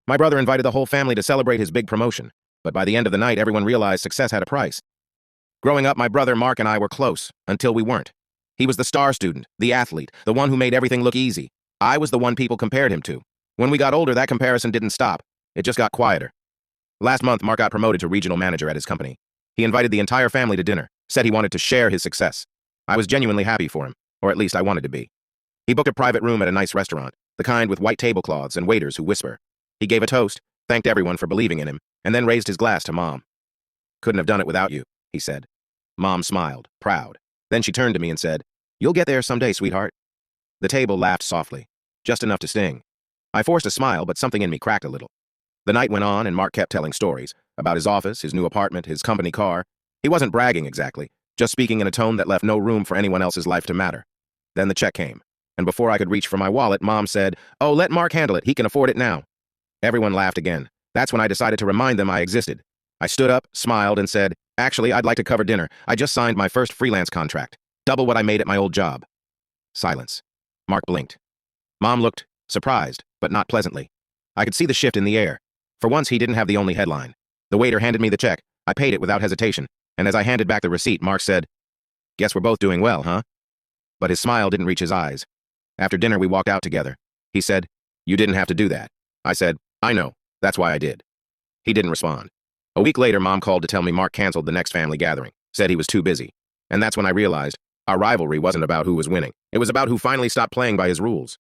My brother invited the whole family to celebrate his big promotion, but by the end of the night, everyone realized success had a price. Growing up, my brother Mark and I were close, until we weren't. He was the star student, the athlete, the one who made everything look easy. I was the one people compared him to. When we got older, that comparison didn't stop. It just got quieter. Last month, Mark got promoted to regional manager at his company. He invited the entire family to dinner, said he wanted to share his success. I was genuinely happy for him, or at least I wanted to be. He booked a private room at a nice restaurant, the kind with white tablecloths and waiters who whisper. He gave a toast, thanked everyone for believing in him, and then raised his glass to Mom. "Couldn't have done it without you," he said. Mom smiled, proud. Then she turned to me and said, "You'll get there someday, sweetheart." The table laughed softly, just enough to sting. I forced a smile, but something in me cracked a little. The night went on, and Mark kept telling stories about his office, his new apartment, his company car. He wasn't bragging exactly, just speaking in a tone that left no room for anyone else's life to matter. Then the check came, and before I could reach for my wallet, Mom said, "Oh, let Mark handle it. He can afford it now." Everyone laughed again. That's when I decided to remind them I existed. I stood up, smiled, and said, "Actually, I'd like to cover dinner. I just signed my first freelance contract. Double what I made at my old job." Silence. Mark blinked. Mom looked surprised, but not pleasantly. I could see the shift in the air. For once, he didn't have the only headline. The waiter handed me the check. I paid it without hesitation, and as I handed back the receipt, Mark said, "Guess we're both doing well, huh?" But his smile didn't reach his eyes. After dinner, we walked out together. He said, "You didn't have to do that." I said, "I know. That's why I did." He didn't respond. A week later, Mom called to tell me Mark canceled the next family gathering, said he was too busy. And that's when I realized our rivalry wasn't about who was winning. It was about who finally stopped playing by his rules.